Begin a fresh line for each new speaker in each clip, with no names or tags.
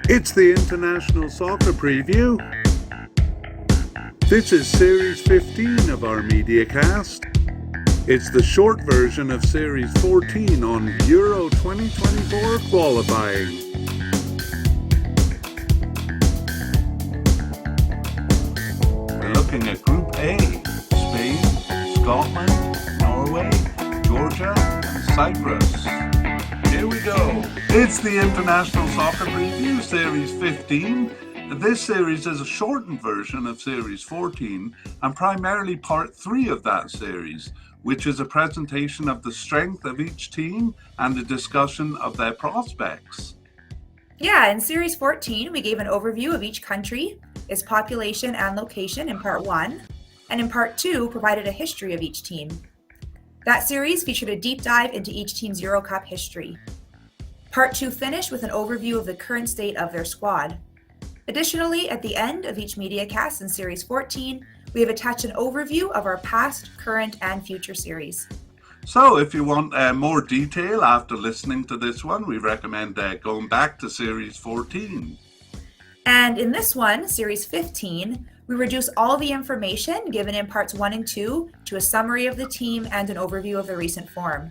It's the International Soccer Preview. This is Series 15 of our MediaCast. It's the short version of Series 14 on Euro 2024 qualifying. We're looking at Group A: Spain, Scotland, Norway, Georgia, and Cyprus. Here we go. It's the International Soccer Preview, Series 15. This series is a shortened version of Series 14 and primarily part 3 of that series, which is a presentation of the strength of each team and a discussion of their prospects.
Yeah, in Series 14, we gave an overview of each country, its population and location in Part 1, and in Part 2 provided a history of each team. That series featured a deep dive into each team's Euro Cup history. Part 2 finished with an overview of the current state of their squad. Additionally, at the end of each MediaCast in Series 14, we have attached an overview of our past, current, and future series.
So if you want more detail after listening to this one, we recommend going back to Series 14.
And in this one, Series 15, we reduce all the information given in Parts 1 and 2 to a summary of the team and an overview of the recent form.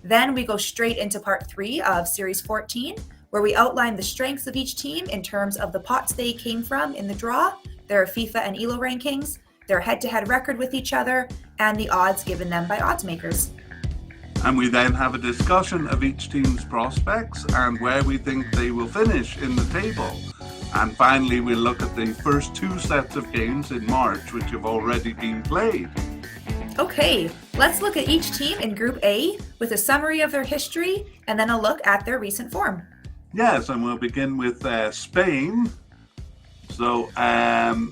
Then we go straight into Part 3 of Series 14, where we outline the strengths of each team in terms of the pots they came from in the draw, their FIFA and ELO rankings, their head-to-head record with each other, and the odds given them by odds makers.
And we then have a discussion of each team's prospects and where we think they will finish in the table. And finally, we'll look at the first 2 sets of games in March, which have already been played.
Okay, let's look at each team in Group A with a summary of their history and then a look at their recent form.
Yes, and we'll begin with Spain. So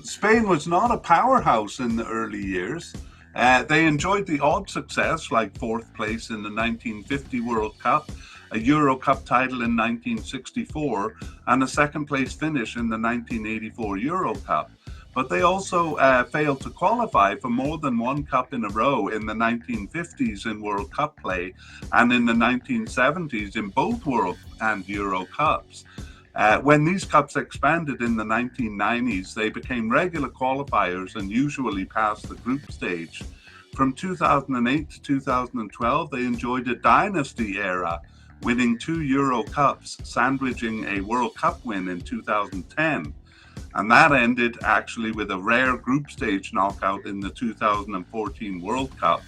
Spain was not a powerhouse in the early years. They enjoyed the odd success, like 4th place in the 1950 World Cup, a Euro Cup title in 1964, and a 2nd place finish in the 1984 Euro Cup. But they also failed to qualify for more than one cup in a row in the 1950s in World Cup play and in the 1970s in both World and Euro Cups. When these cups expanded in the 1990s, they became regular qualifiers and usually passed the group stage. From 2008 to 2012, they enjoyed a dynasty era, winning 2 Euro Cups, sandwiching a World Cup win in 2010. And that ended actually with a rare group stage knockout in the 2014 World Cup,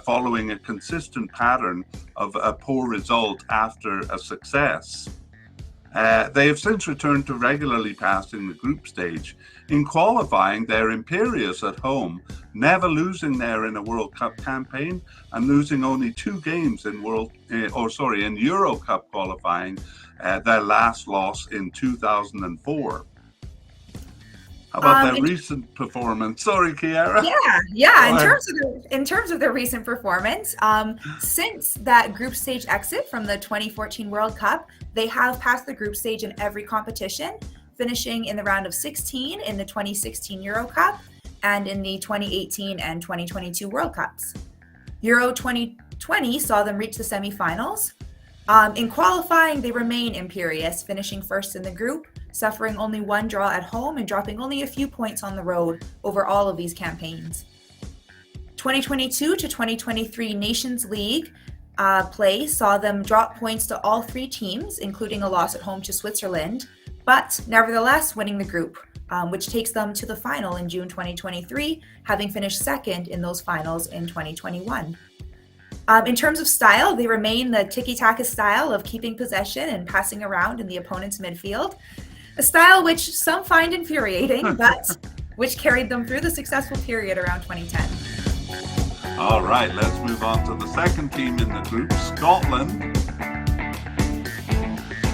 following a consistent pattern of a poor result after a success. They have since returned to regularly passing the group stage. In qualifying, they're imperious at home, never losing there in a World Cup campaign and losing only 2 games in Euro Cup qualifying, their last loss in 2004. How about their recent performance? Sorry, Kiara.
Yeah. In terms of their recent performance, since that group stage exit from the 2014 World Cup, they have passed the group stage in every competition, finishing in the round of 16 in the 2016 Euro Cup and in the 2018 and 2022 World Cups. Euro 2020 saw them reach the semifinals. In qualifying, they remain imperious, finishing first in the group, suffering only 1 draw at home and dropping only a few points on the road over all of these campaigns. 2022 to 2023 Nations League play saw them drop points to all 3 teams, including a loss at home to Switzerland, but nevertheless winning the group, which takes them to the final in June 2023, having finished 2nd in those finals in 2021. In terms of style, they remain the tiki-taka style of keeping possession and passing around in the opponent's midfield, a style which some find infuriating, but which carried them through the successful period around 2010.
All right, let's move on to the second team in the group, Scotland.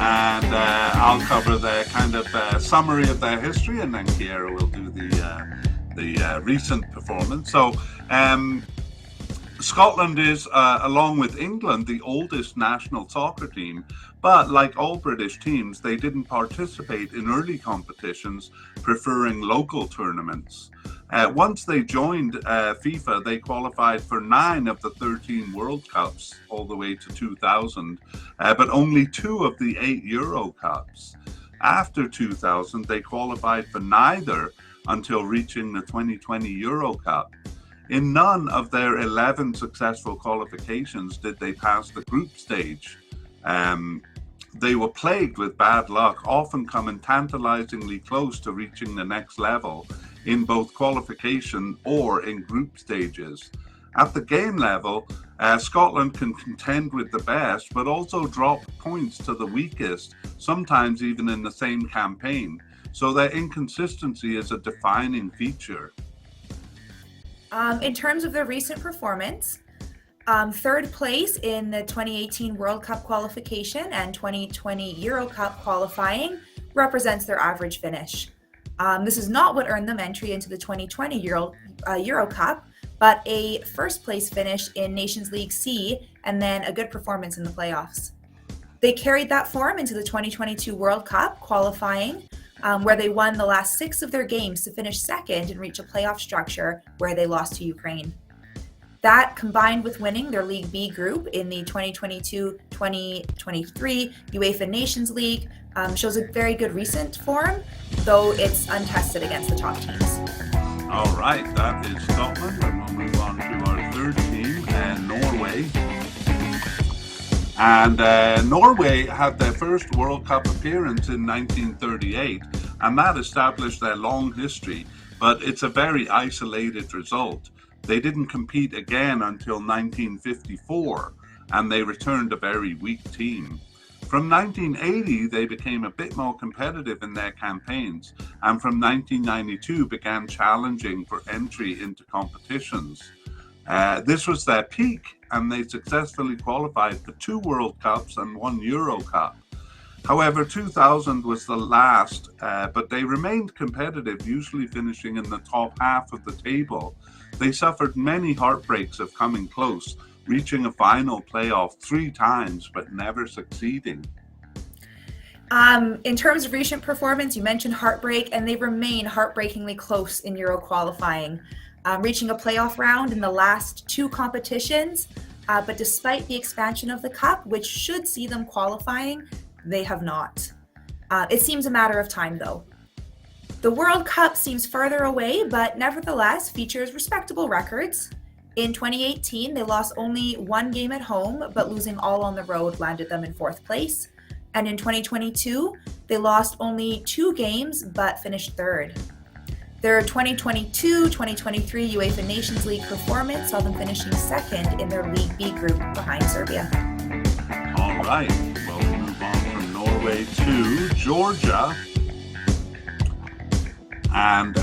And I'll cover the kind of summary of their history, and then Kiera will do the recent performance. So Scotland is, along with England, the oldest national soccer team, but like all British teams, they didn't participate in early competitions, preferring local tournaments. Once they joined FIFA, they qualified for 9 of the 13 World Cups all the way to 2000, but only 2 of the 8 Euro Cups. After 2000, they qualified for neither until reaching the 2020 Euro Cup. In none of their 11 successful qualifications did they pass the group stage. They were plagued with bad luck, often coming tantalizingly close to reaching the next level in both qualification or in group stages. At the game level, Scotland can contend with the best, but also drop points to the weakest, sometimes even in the same campaign. So their inconsistency is a defining feature.
In terms of their recent performance, third place in the 2018 World Cup qualification and 2020 Euro Cup qualifying represents their average finish. This is not what earned them entry into the 2020 Euro Cup, but a first place finish in Nations League C and then a good performance in the playoffs. They carried that form into the 2022 World Cup qualifying, where they won the last 6 of their games to finish second and reach a playoff structure where they lost to Ukraine. That, combined with winning their League B group in the 2022-2023 UEFA Nations League, shows a very good recent form, though it's untested against the top teams.
All right, that is Scotland, and we'll move on to our third team, Norway. And Norway had their first World Cup appearance in 1938, and that established their long history, but it's a very isolated result. They didn't compete again until 1954, and they returned a very weak team. From 1980, they became a bit more competitive in their campaigns, and from 1992 began challenging for entry into competitions. This was their peak, and they successfully qualified for 2 World Cups and 1 Euro Cup. However, 2000 was the last, but they remained competitive, usually finishing in the top half of the table. They suffered many heartbreaks of coming close, reaching a final playoff 3 times, but never succeeding.
In terms of recent performance, you mentioned heartbreak, and they remain heartbreakingly close in Euro qualifying, reaching a playoff round in the last 2 competitions. But despite the expansion of the Cup, which should see them qualifying, they have not. It seems a matter of time, though. The World Cup seems further away, but nevertheless features respectable records. In 2018, they lost only 1 game at home, but losing all on the road landed them in 4th place. And in 2022, they lost only 2 games, but finished 3rd. Their 2022-2023 UEFA Nations League performance saw them finishing 2nd in their League B group behind Serbia.
All right, well, we move on from Norway to Georgia. And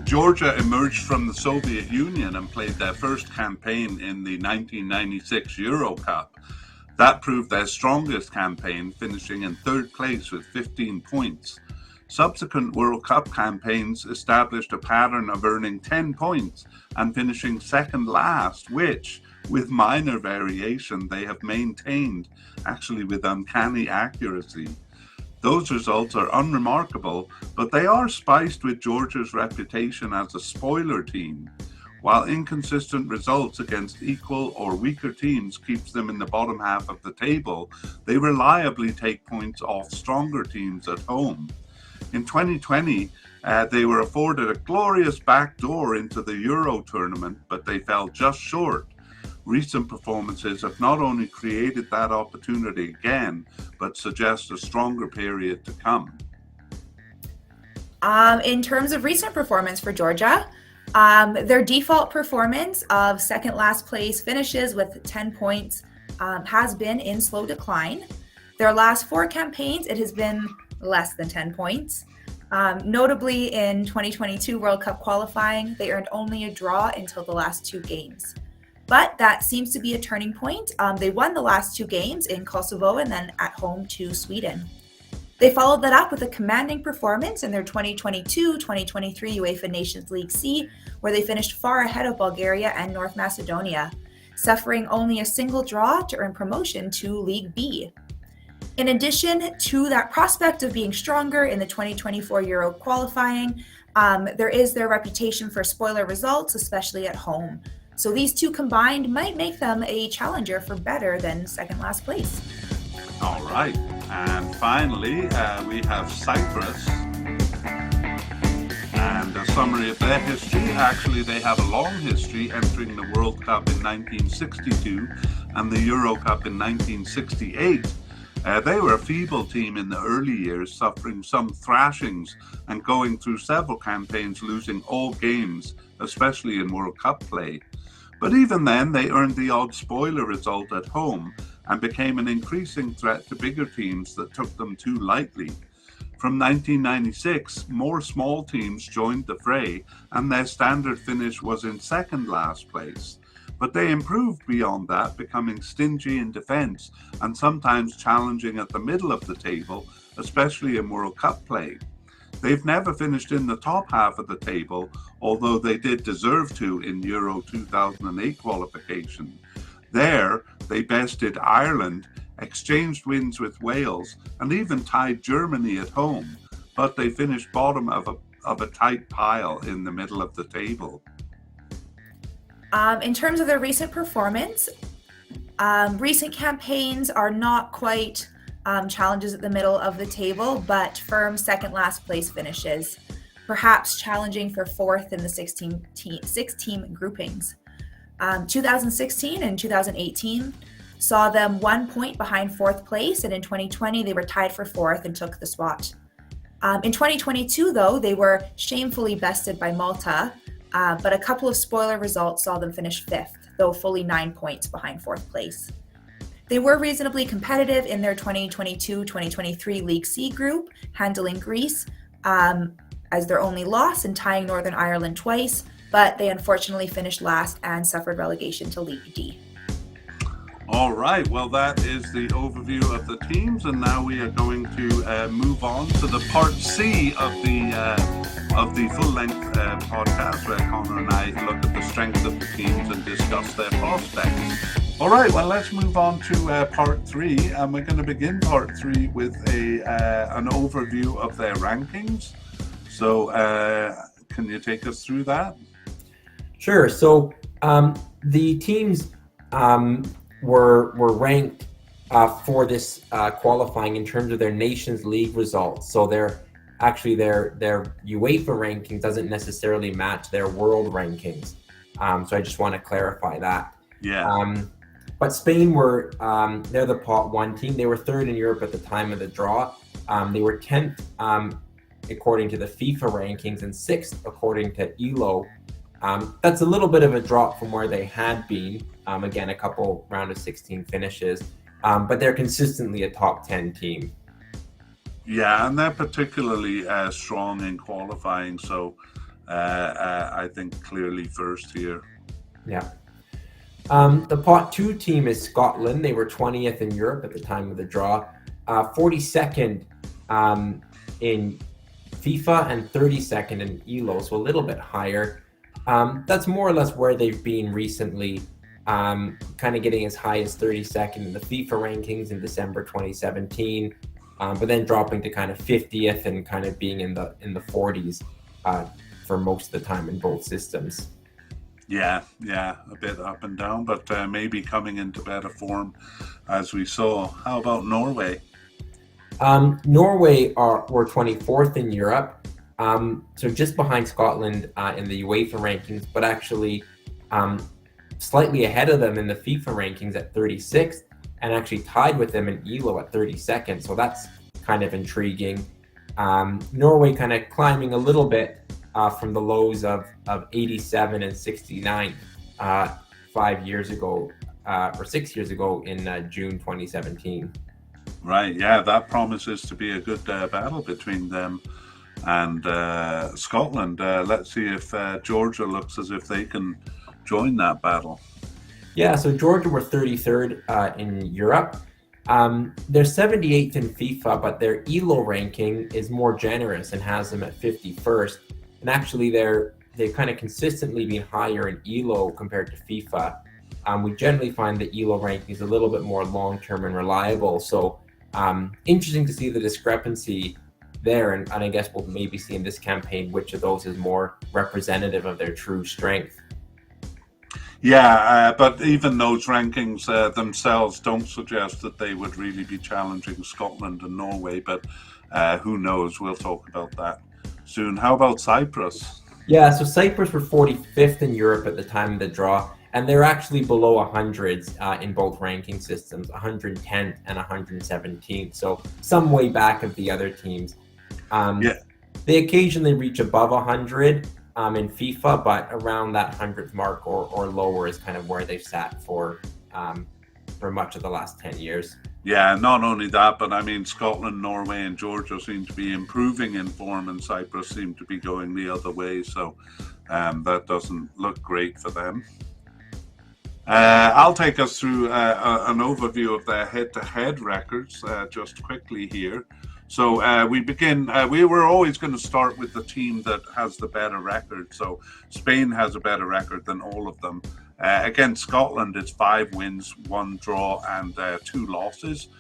Georgia emerged from the Soviet Union and played their first campaign in the 1996 Euro Cup. That proved their strongest campaign, finishing in 3rd place with 15 points. Subsequent World Cup campaigns established a pattern of earning 10 points and finishing 2nd last, which, with minor variation, they have maintained, actually with uncanny accuracy. Those results are unremarkable, but they are spiced with Georgia's reputation as a spoiler team. While inconsistent results against equal or weaker teams keeps them in the bottom half of the table, they reliably take points off stronger teams at home. In 2020, they were afforded a glorious backdoor into the Euro tournament, but they fell just short. Recent performances have not only created that opportunity again, but suggest a stronger period to come.
In terms of recent performance for Georgia, their default performance of 2nd last place finishes with 10 points has been in slow decline. Their last 4 campaigns, it has been less than 10 points. Notably, in 2022 World Cup qualifying, they earned only a draw until the last 2 games. But that seems to be a turning point. They won the last 2 games in Kosovo and then at home to Sweden. They followed that up with a commanding performance in their 2022-2023 UEFA Nations League C, where they finished far ahead of Bulgaria and North Macedonia, suffering only a single draw to earn promotion to League B. In addition to that prospect of being stronger in the 2024 Euro qualifying, there is their reputation for spoiler results, especially at home. So these 2 combined might make them a challenger for better than 2nd last place.
All right. And finally, we have Cyprus. And a summary of their history. Actually, they have a long history, entering the World Cup in 1962 and the Euro Cup in 1968. They were a feeble team in the early years, suffering some thrashings and going through several campaigns, losing all games, especially in World Cup play. But even then, they earned the odd spoiler result at home and became an increasing threat to bigger teams that took them too lightly. From 1996, more small teams joined the fray, and their standard finish was in second last place. But they improved beyond that, becoming stingy in defence and sometimes challenging at the middle of the table, especially in World Cup play. They've never finished in the top half of the table, although they did deserve to in Euro 2008 qualification. There, they bested Ireland, exchanged wins with Wales, and even tied Germany at home, but they finished bottom of a tight pile in the middle of the table.
In terms of their recent performance, recent campaigns are not quite challenges at the middle of the table, but firm second last place finishes, perhaps challenging for fourth in the 6-team groupings. 2016 and 2018 saw them 1 point behind fourth place, and in 2020 they were tied for fourth and took the spot. In 2022, though, they were shamefully bested by Malta, but a couple of spoiler results saw them finish fifth, though fully 9 points behind fourth place. They were reasonably competitive in their 2022-2023 League C group, handling Greece as their only loss and tying Northern Ireland twice, but they unfortunately finished last and suffered relegation to League D.
All right, well, that is the overview of the teams, and now we are going to move on to the part C of the full-length podcast, where Connor and I look at the strength of the teams and discuss their prospects. All right, well, let's move on to part 3, and we're going to begin part 3 with an overview of their rankings. So, can you take us through that?
Sure. So, the teams were ranked for this qualifying in terms of their Nations League results. So their UEFA rankings doesn't necessarily match their world rankings. So I just want to clarify that.
Yeah.
But Spain they're the pot 1 team. They were third in Europe at the time of the draw. They were 10th according to the FIFA rankings and 6th according to ELO. That's a little bit of a drop from where they had been. Again, a couple round of 16 finishes, but they're consistently a top 10 team.
Yeah, and they're particularly strong in qualifying, so I think clearly first here.
Yeah. The pot 2 team is Scotland. They were 20th in Europe at the time of the draw, 42nd in FIFA and 32nd in ELO, so a little bit higher. That's more or less where they've been recently, kind of getting as high as 32nd in the FIFA rankings in December 2017, but then dropping to kind of 50th and kind of being in the 40s for most of the time in both systems.
Yeah, a bit up and down, but maybe coming into better form as we saw. How about Norway?
Norway were 24th in Europe. So just behind Scotland in the UEFA rankings, but actually slightly ahead of them in the FIFA rankings at 36th, and actually tied with them in ELO at 32nd. So that's kind of intriguing. Norway kind of climbing a little bit from the lows of 87 and 69 5 years ago, or 6 years ago in June 2017.
Right, yeah, that promises to be a good battle between them and Scotland. Let's see if Georgia looks as if they can join that battle.
Yeah, so Georgia were 33rd in Europe. They're 78th in FIFA, but their ELO ranking is more generous and has them at 51st. And actually, they've kind of consistently been higher in ELO compared to FIFA. We generally find the ELO ranking is a little bit more long-term and reliable. So interesting to see the discrepancy there, and I guess we'll maybe see in this campaign which of those is more representative of their true strength.
Yeah, but even those rankings themselves don't suggest that they would really be challenging Scotland and Norway, but who knows? We'll talk about that soon. How about Cyprus?
Yeah, so Cyprus were 45th in Europe at the time of the draw, and they're actually below 100 in both ranking systems, 110th and 117th, so some way back of the other teams.
Yeah.
They occasionally reach above 100 in FIFA, but around that 100th mark or lower is kind of where they've sat for much of the last 10 years.
Yeah, not only that, but I mean, Scotland, Norway, and Georgia seem to be improving in form, and Cyprus seem to be going the other way. So that doesn't look great for them. I'll take us through an overview of their head-to-head records just quickly here. So we begin, we were always going to start with the team that has the better record. So Spain has a better record than all of them. Against Scotland, it's 5 wins, 1 draw, and 2 losses.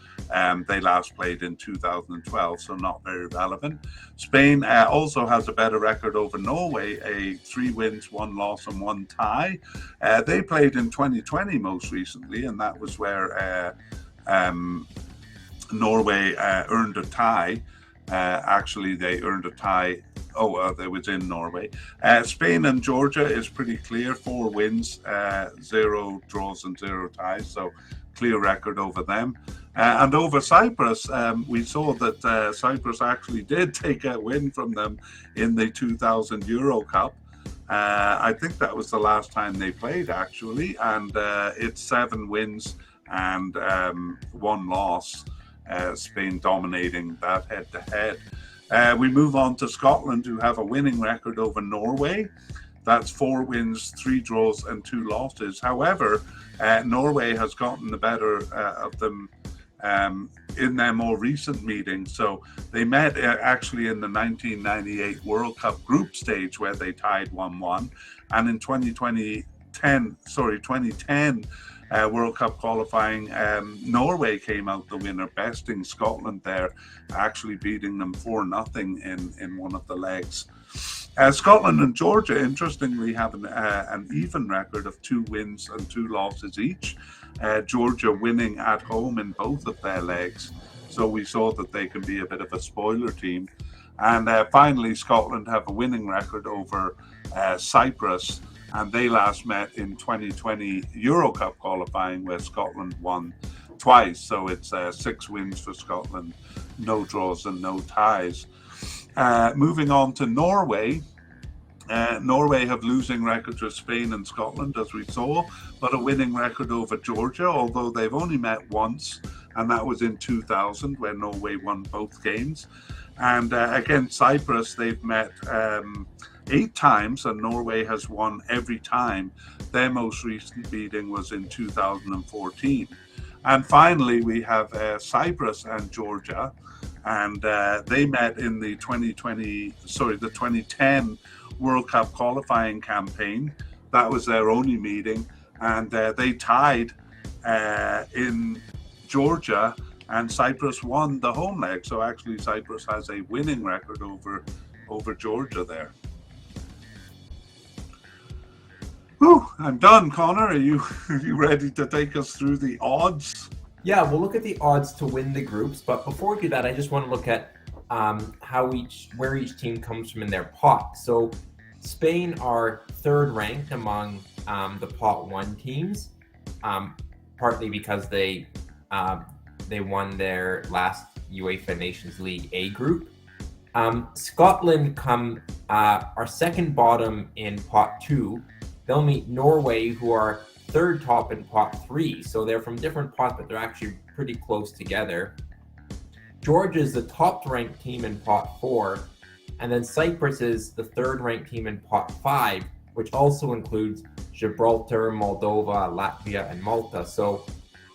They last played in 2012, so not very relevant. Spain also has a better record over Norway, 3 wins, 1 loss, and 1 tie. They played in 2020 most recently, and that was where Norway earned a tie. Actually, they earned a tie. They was in Norway. Spain and Georgia is pretty clear. 4 wins, 0 draws, and 0 ties. So clear record over them. And over Cyprus, we saw that Cyprus actually did take a win from them in the 2000 Euro Cup. I think that was the last time they played, actually. And it's 7 wins and 1 loss. Spain dominating that head-to-head. We move on to Scotland, who have a winning record over Norway. That's 4 wins, 3 draws, and 2 losses. However, Norway has gotten the better of them in their more recent meetings. So they met actually in the 1998 World Cup group stage, where they tied 1-1. And in 2010 World Cup qualifying, Norway came out the winner, besting Scotland there, actually beating them 4-0 in one of the legs. Scotland and Georgia, interestingly, have an even record of 2 wins and 2 losses each. Georgia winning at home in both of their legs. So we saw that they can be a bit of a spoiler team. And finally, Scotland have a winning record over Cyprus. And they last met in 2020 Euro Cup qualifying, where Scotland won twice. So it's 6 wins for Scotland, no draws and no ties. Moving on to Norway. Norway have losing records with Spain and Scotland, as we saw, but a winning record over Georgia, although they've only met once, and that was in 2000, where Norway won both games. And against Cyprus, they've met 8 times, and Norway has won every time. Their most recent beating was in 2014. And finally, we have Cyprus and Georgia, and they met in the 2010 World Cup qualifying campaign. That was their only meeting, and they tied in Georgia, and Cyprus won the home leg. So actually, Cyprus has a winning record over Georgia there. Whew, I'm done, Connor. Are you ready to take us through the odds?
Yeah, we'll look at the odds to win the groups, but before we do that, I just want to look at where each team comes from in their pot. So Spain are 3rd ranked among the pot 1 teams, partly because they won their last UEFA Nations League A group. Scotland are 2nd bottom in pot 2. They'll meet Norway, who are 3rd top in pot 3. So they're from different pots, but they're actually pretty close together. Georgia is the top ranked team in pot 4. And then Cyprus is the 3rd ranked team in pot 5, which also includes Gibraltar, Moldova, Latvia, and Malta. So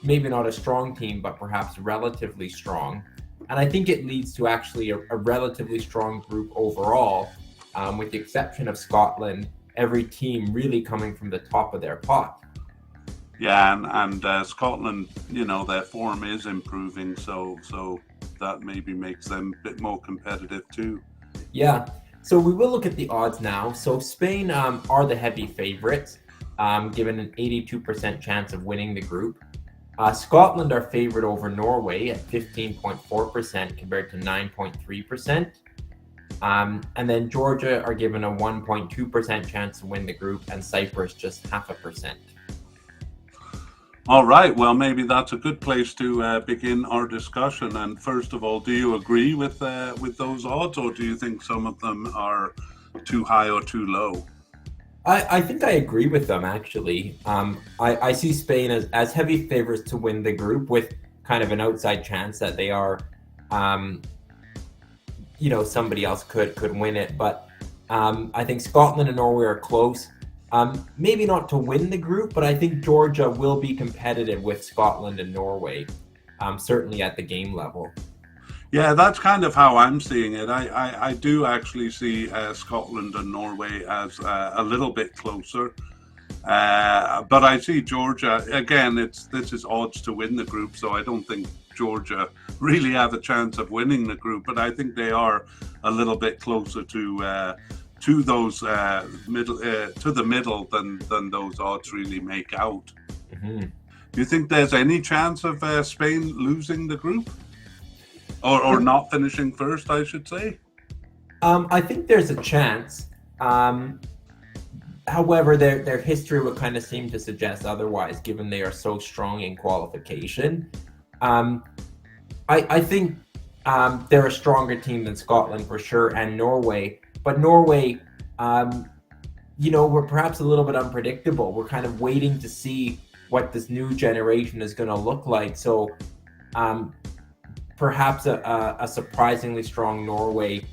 maybe not a strong team, but perhaps relatively strong. And I think it leads to actually a relatively strong group overall, with the exception of Scotland, every team really coming from the top of their pot.
Yeah, and Scotland, their form is improving, so that maybe makes them a bit more competitive too.
Yeah, so we will look at the odds now. So Spain are the heavy favorites. given an 82% chance of winning the group. Scotland are favored over Norway at 15.4% compared to 9.3%. And then Georgia are given a 1.2% chance to win the group, and Cyprus just 0.5%.
All right. Well, maybe that's a good place to begin our discussion. And first of all, do you agree with those odds, or do you think some of them are too high or too low?
I think I agree with them, actually. I see Spain as heavy favorites to win the group, with kind of an outside chance that they are, somebody else could win it. But I think Scotland and Norway are close. Maybe not to win the group, but I think Georgia will be competitive with Scotland and Norway, certainly at the game level.
Yeah, that's kind of how I'm seeing it. I do actually see Scotland and Norway as a little bit closer. But I see Georgia, again, this is odds to win the group, so I don't think Georgia really have a chance of winning the group, but I think they are a little bit closer to those middle to the middle than those odds really make out.
Mm-hmm.
Do you think there's any chance of Spain losing the group? Or not finishing first, I should say?
I think there's a chance. However, their history would kind of seem to suggest otherwise, given they are so strong in qualification. I think they're a stronger team than Scotland for sure, and Norway. But Norway, we're perhaps a little bit unpredictable. We're kind of waiting to see what this new generation is going to look like. So perhaps a surprisingly strong Norway,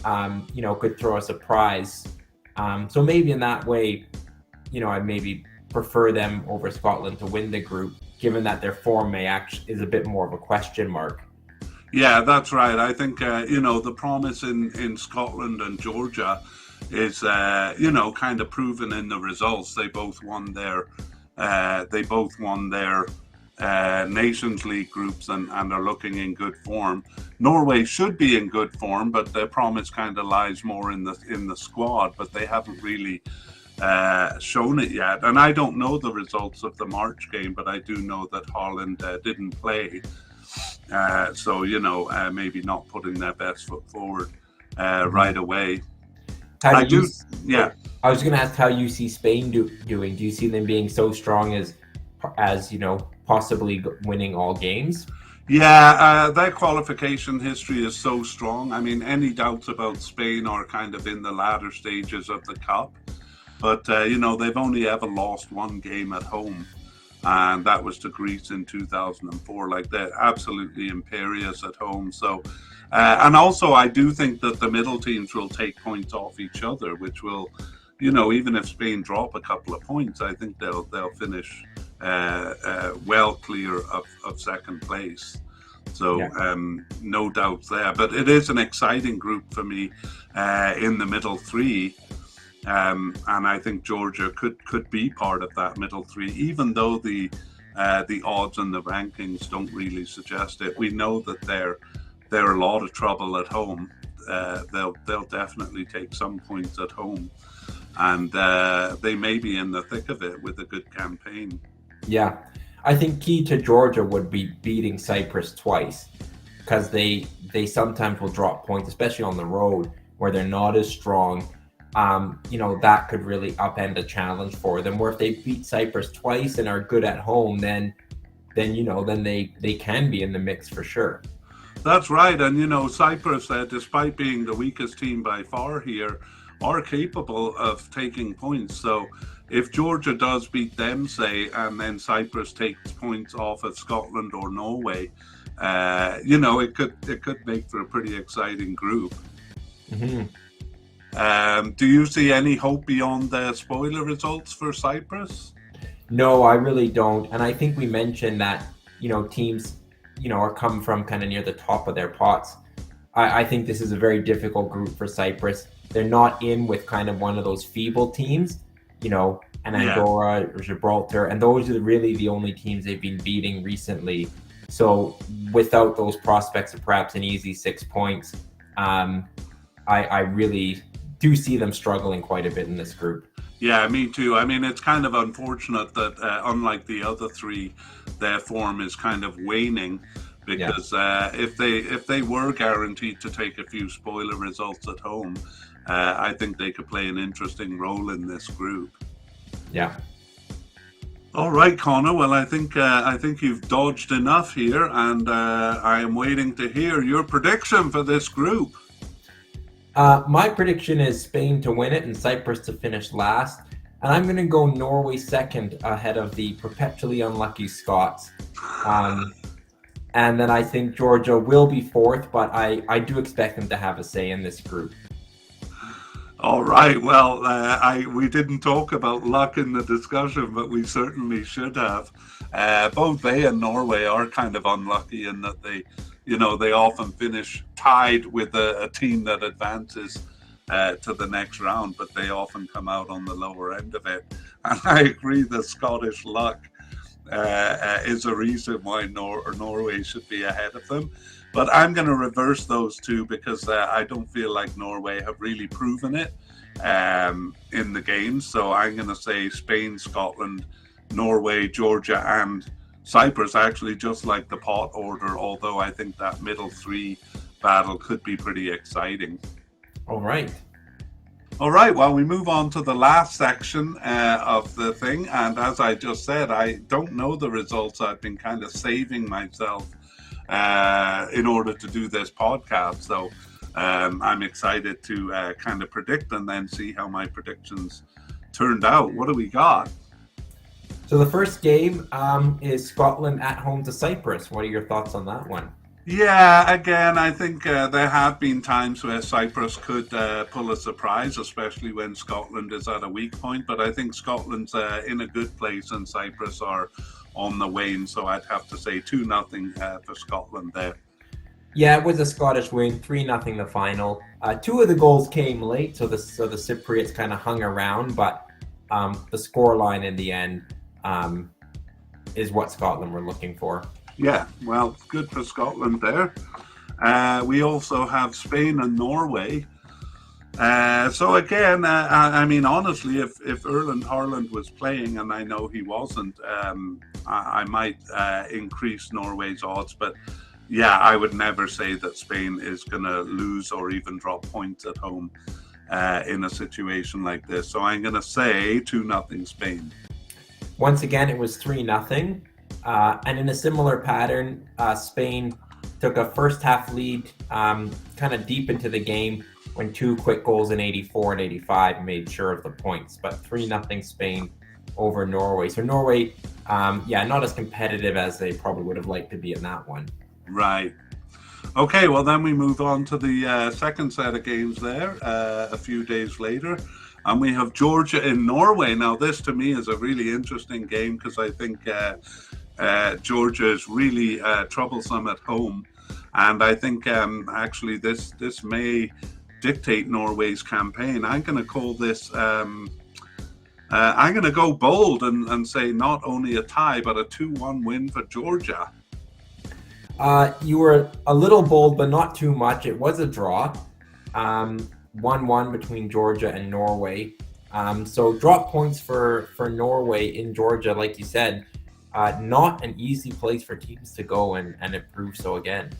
could throw a surprise. So maybe in that way, I maybe prefer them over Scotland to win the group, given that their form is a bit more of a question mark.
Yeah, that's right. I think the promise in Scotland and Georgia is kind of proven in the results. They both won their Nations League groups and are looking in good form. Norway should be in good form, but their promise kind of lies more in the squad. But they haven't really shown it yet. And I don't know the results of the March game, but I do know that Holland didn't play. So maybe not putting their best foot forward right away. I was
going to ask how you see Spain doing. Do you see them being so strong as possibly winning all games?
Yeah, their qualification history is so strong. I mean, any doubts about Spain are kind of in the latter stages of the Cup. But, they've only ever lost one game at home. And that was to Greece in 2004. Like, they're absolutely imperious at home. So, and also I do think that the middle teams will take points off each other, which will, even if Spain drop a couple of points, I think they'll finish well clear of second place. So no doubts there. But it is an exciting group for me in the middle three. And I think Georgia could be part of that middle three, even though the odds and the rankings don't really suggest it. We know that they're a lot of trouble at home. They'll definitely take some points at home, and they may be in the thick of it with a good campaign.
Yeah, I think key to Georgia would be beating Cyprus twice, because they sometimes will drop points, especially on the road where they're not as strong. That could really upend a challenge for them. Where if they beat Cyprus twice and are good at home, then they can be in the mix for sure.
That's right. And, Cyprus, despite being the weakest team by far here, are capable of taking points. So if Georgia does beat them, say, and then Cyprus takes points off of Scotland or Norway, it could make for a pretty exciting group.
Mm-hmm.
Do you see any hope beyond the spoiler results for Cyprus?
No, I really don't. And I think we mentioned that, teams, are come from kind of near the top of their pots. I think this is a very difficult group for Cyprus. They're not in with kind of one of those feeble teams, and Andorra or Gibraltar. And those are really the only teams they've been beating recently. So without those prospects of perhaps an easy 6 points, I really do see them struggling quite a bit in this group.
Yeah, me too. I mean, it's kind of unfortunate that unlike the other three, their form is kind of waning, because if they were guaranteed to take a few spoiler results at home, I think they could play an interesting role in this group.
Yeah.
All right, Connor. Well, I think you've dodged enough here, and I am waiting to hear your prediction for this group.
My prediction is Spain to win it and Cyprus to finish last. And I'm going to go Norway second ahead of the perpetually unlucky Scots. And then I think Georgia will be fourth, but I do expect them to have a say in this group.
All right. Well, we didn't talk about luck in the discussion, but we certainly should have. Both they and Norway are kind of unlucky in that they often finish tied with a team that advances to the next round, but they often come out on the lower end of it. And I agree that Scottish luck is a reason why Norway should be ahead of them. But I'm going to reverse those two, because I don't feel like Norway have really proven it in the games. So I'm going to say Spain, Scotland, Norway, Georgia, and Cyprus, actually, just like the pot order, although I think that middle three battle could be pretty exciting.
All right.
Well, we move on to the last section of the thing. And as I just said, I don't know the results. I've been kind of saving myself in order to do this podcast. So I'm excited to kind of predict and then see how my predictions turned out. What do we got?
So the first game is Scotland at home to Cyprus. What are your thoughts on that one?
Yeah, again, I think there have been times where Cyprus could pull a surprise, especially when Scotland is at a weak point. But I think Scotland's in a good place and Cyprus are on the wane. So I'd have to say 2-0 for Scotland there.
Yeah, it was a Scottish win, 3-0 the final. Two of the goals came late, so the Cypriots kind of hung around, but the scoreline in the end is what Scotland were looking for.
Yeah, well, good for Scotland there. We also have Spain and Norway. So again, I mean, honestly, if Erling Haaland was playing, and I know he wasn't, I might increase Norway's odds. But yeah, I would never say that Spain is going to lose or even drop points at home in a situation like this. So I'm going to say 2-0 Spain.
Once again, it was 3-0. And in a similar pattern, Spain took a first half lead kind of deep into the game when two quick goals in 84 and 85 made sure of the points. But 3-0 Spain over Norway. So Norway, not as competitive as they probably would have liked to be in that one.
Right. Okay, well then we move on to the second set of games there a few days later. And we have Georgia in Norway. Now, this to me is a really interesting game because I think Georgia is really troublesome at home. And I think actually this may dictate Norway's campaign. I'm going to call this, I'm going to go bold and say not only a tie, but a 2-1 win for Georgia.
You were a little bold, but not too much. It was a draw. 1-1 between Georgia and Norway. So drop points for Norway in Georgia, like you said, not an easy place for teams to go, and it proved so again.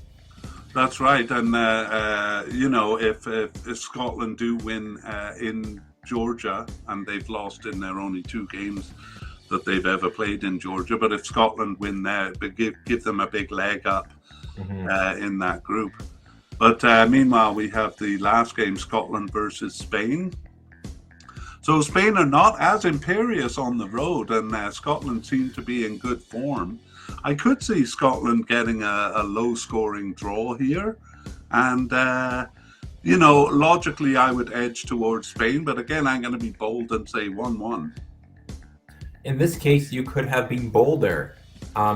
That's right. And, if Scotland do win in Georgia, and they've lost in their only two games that they've ever played in Georgia, but if Scotland win there, give them a big leg up in that group. But meanwhile, we have the last game, Scotland versus Spain. So Spain are not as imperious on the road, and Scotland seem to be in good form. I could see Scotland getting a low-scoring draw here. And, logically, I would edge towards Spain. But again, I'm going to be bold and say 1-1.
In this case, you could have been bolder.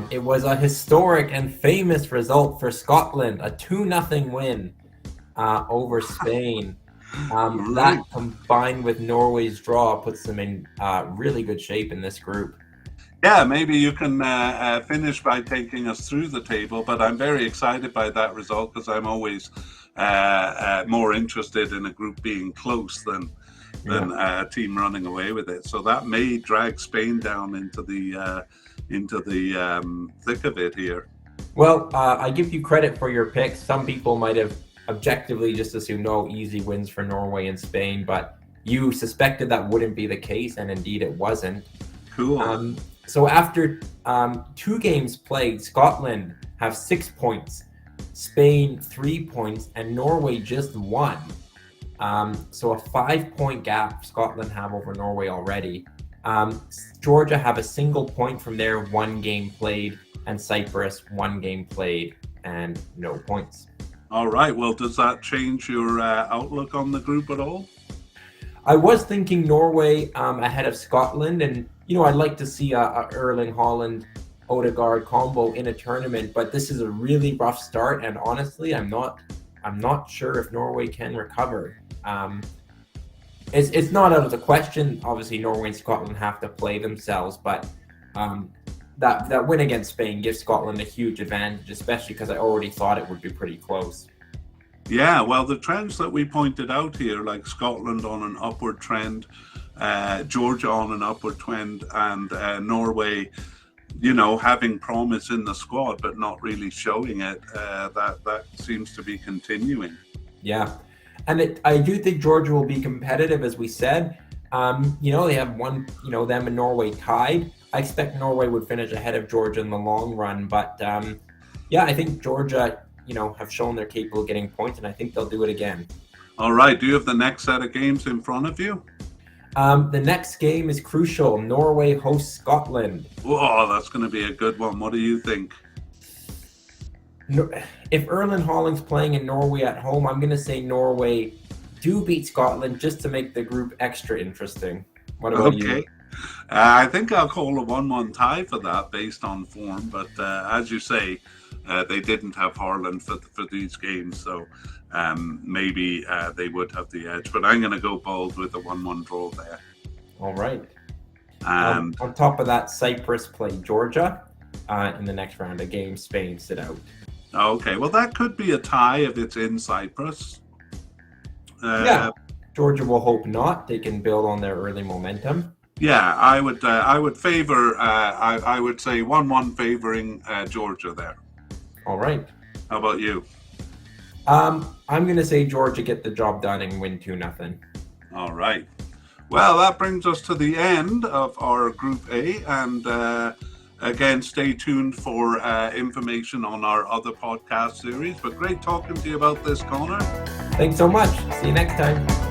It was a historic and famous result for Scotland, a 2-0 win over Spain.
Right.
That combined with Norway's draw puts them in really good shape in this group.
Yeah, maybe you can finish by taking us through the table, but I'm very excited by that result because I'm always more interested in a group being close than a team running away with it. So that may drag Spain down into the thick of it here.
Well, I give you credit for your picks. Some people might have objectively just assumed no easy wins for Norway and Spain, but you suspected that wouldn't be the case, and indeed it wasn't.
Cool.
So after 2 games played, Scotland have 6 points, Spain 3 points, and Norway just 1. So a 5-point gap Scotland have over Norway already. Georgia have a single point from their 1 game played, and Cyprus 1 game played and no points.
All right. Well, does that change your outlook on the group at all?
I was thinking Norway ahead of Scotland, and I'd like to see a Erling Haaland Odegaard combo in a tournament, but this is a really rough start, and honestly, I'm not sure if Norway can recover. It's not out of the question. Obviously, Norway and Scotland have to play themselves, but that win against Spain gives Scotland a huge advantage, especially because I already thought it would be pretty close.
Yeah, well, the trends that we pointed out here, like Scotland on an upward trend, Georgia on an upward trend, and Norway, having promise in the squad but not really showing it, that seems to be continuing.
Yeah, and I do think Georgia will be competitive, as we said. They have one, them and Norway tied. I expect Norway would finish ahead of Georgia in the long run, but I think Georgia, have shown they're capable of getting points, and I think they'll do it again.
All right. Do you have the next set of games in front of you?
The next game is crucial. Norway hosts Scotland.
Oh, that's going to be a good one. What do you think?
If Erling Haaland's playing in Norway at home, I'm going to say Norway do beat Scotland just to make the group extra interesting. What about you?
I think I'll call a 1-1 tie for that based on form, but as you say, they didn't have Haaland for these games, so maybe they would have the edge. But I'm going to go bold with a 1-1 draw there.
All right. On top of that, Cyprus play Georgia in the next round, a game Spain sit out.
Okay, well, that could be a tie if it's in Cyprus.
Georgia will hope not. They can build on their early momentum.
Yeah, I would favor. I would say 1-1 favoring Georgia there.
All right.
How about you?
I'm going to say Georgia get the job done and win 2-0.
All right. Well, that brings us to the end of our Group A, and again, stay tuned for information on our other podcast series. But great talking to you about this, Connor.
Thanks so much. See you next time.